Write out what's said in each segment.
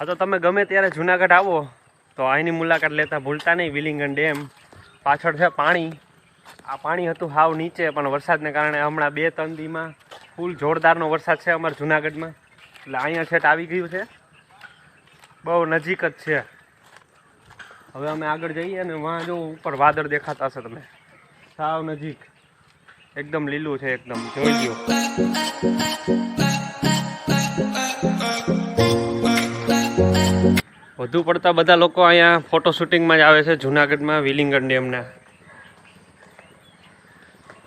હા તો તમે ગમે ત્યારે જુનાગઢ આવો તો અહીંની મુલાકાત લેતા ભૂલતા નહીં. વિલિંગન ડેમ પાછળ છે પાણી. આ પાણી હતું હાવ નીચે, પણ વરસાદને કારણે હમણાં 2-3 દીમાં ફૂલ જોરદારનો વરસાદ છે અમારા જુનાગઢમાં, એટલે અહીંયા છેટ આવી ગયું છે. બહુ નજીક જ છે. હવે અમે આગળ જઈએ ને વहाँ જો ઉપર વાદળ દેખાતા હશે તમે, સાવ નજીક, એકદમ લીલું છે, એકદમ જોઈ લ્યો. વધુ પડતા બધા લોકો અહીંયા ફોટો શૂટિંગમાં જ આવે છે જુનાગઢમાં વિલિંગન ડેમના.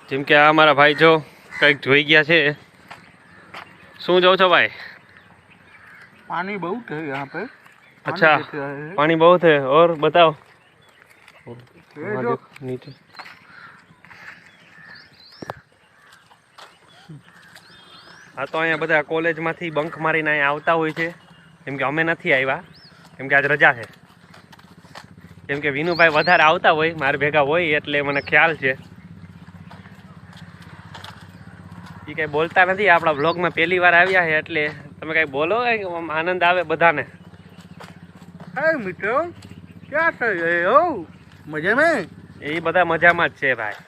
જેમ કે આ મારા ભાઈ જો કંઈક જોઈ ગયા છે. શું જોઉં છો ભાઈ? पानी बहुत है यहाँ पे. अच्छा, पानी बहुत है. और बताओ नीचे. હા તો અહીંયા બધા કોલેજમાંથી બંક મારીને અહીંયા આવતા હોય છે. કેમ કે અમે નથી આવ્યા, કેમ કે આજ રજા છે. કેમ કે વિનુભાઈ વધારે આવતા હોય, મારે ભેગા હોય, એટલે મને ખ્યાલ છે. એ કંઈ બોલતા નથી. આપણા બ્લોગમાં પહેલી વાર આવ્યા છે, એટલે તમે કંઈ બોલો, આનંદ આવે બધાને. hey મિત્રો, क्या कर रहे हो? मजे में? એ બધા મજામાં જ છે ભાઈ.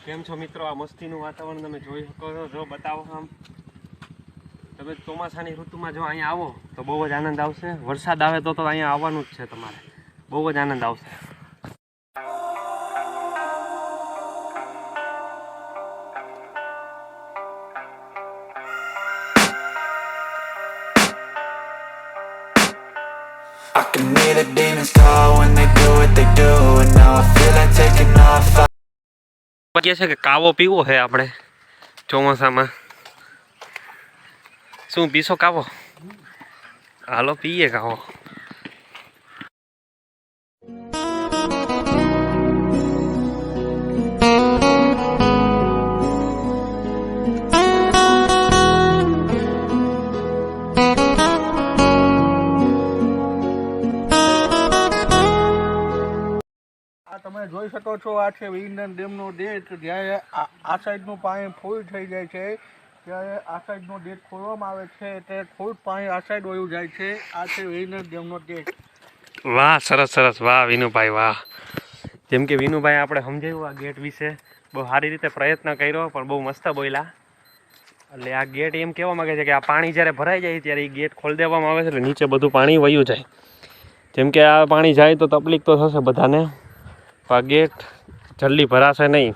કેમ છો મિત્રો? આ મસ્તીનું વાતાવરણ તમે જોઈ શકો છો. જો બતાવો આમ, તમે ચોમાસાની ઋતુમાં જો અહીંયા આવો તો બહુ જ આનંદ આવશે. વરસાદ આવે તો અહીંયા આવવાનું જ છે તમારે, બહુ જ આનંદ આવશે. I can hear the demons call when they do what they do, and now I feel like taking off. કહે છે કે કાવો પીવો છે આપણે ચોમાસામાં. શું પીશો કાવો? હાલો પીએ કાવો. તમે જોઈ શકો છો, આ છે વિલિંગન ડેમનો ગેટ. જ્યારે આ સાઈડનું પાણી ફૂલ થઈ જાય છે, ત્યારે આ સાઈડનો ગેટ ખોલવામાં આવે છે, એટલે થોડું પાણી આ સાઈડ વયું જાય છે. આ છે વિલિંગન ડેમનો ગેટ. વાહ, સરસ સરસ. વાહ વિનુભાઈ, વાહ. જેમ કે વિનુભાઈ આપણે સમજાવ્યું આ ગેટ વિશે, બહુ સારી રીતે પ્રયત્ન કર્યો, પણ બહુ મસ્ત બોલ્યા. એટલે આ ગેટ એમ કહેવા માંગે છે કે આ પાણી જ્યારે ભરાઈ જાય ત્યારે એ ગેટ ખોલી દેવામાં આવે છે, એટલે નીચે બધું પાણી વયું જાય. જેમ કે આ પાણી જાય તો તકલીફ તો થશે બધાને, આ ગેટ જલ્દી ભરાશે નહીં.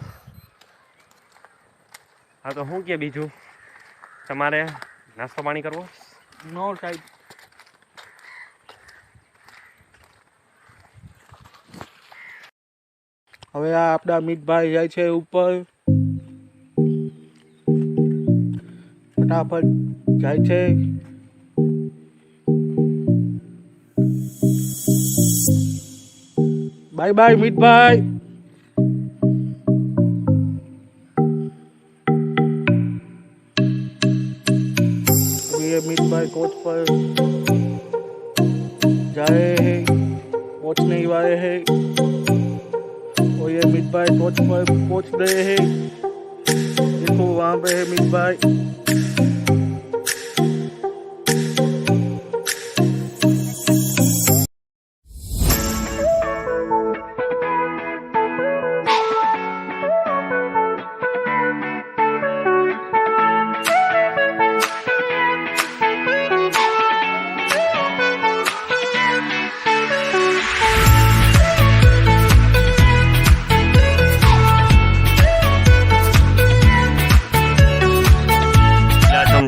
હા તો શું કે બીજું તમારે નાસ્તો પાણી કરવો? નો સાઈડ. હવે આ આપણા મિતભાઈ જાય છે ઉપર, ફટાફટ જાય છે. बाय बाय मित भाई. ये मित भाई कोच पर जा रहे हैं, पहुंचने ही वाले हैं. और ये मित भाई कोच पर पहुंच गए हैं. देखो वहां पे है मित भाई.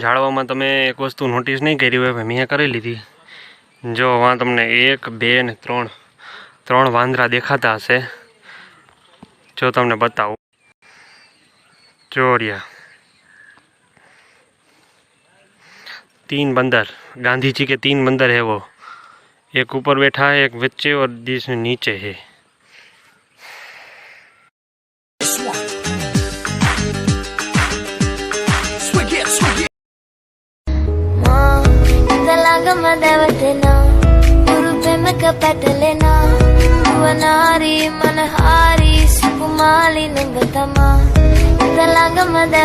ઝાડવામાં તમે એક વસ્તુ નોટિસ નહીં કરી હોય, મેં કરી લીધી. જો વાં તમને 1, 2 ને 3 વાંદરા દેખાતા હશે. જો તમને બતાવું, ચોરિયા 3 बंदर, गांधी जी के 3 बंदर है वो. एक ऊपर बैठा है, एक बच्चे और दूसरे नीचे है. దేవతనా గురు ప్రేమక పెట్టలేనా యువనారి మనహారి సుకుమాలి నంగతమా తలాగమద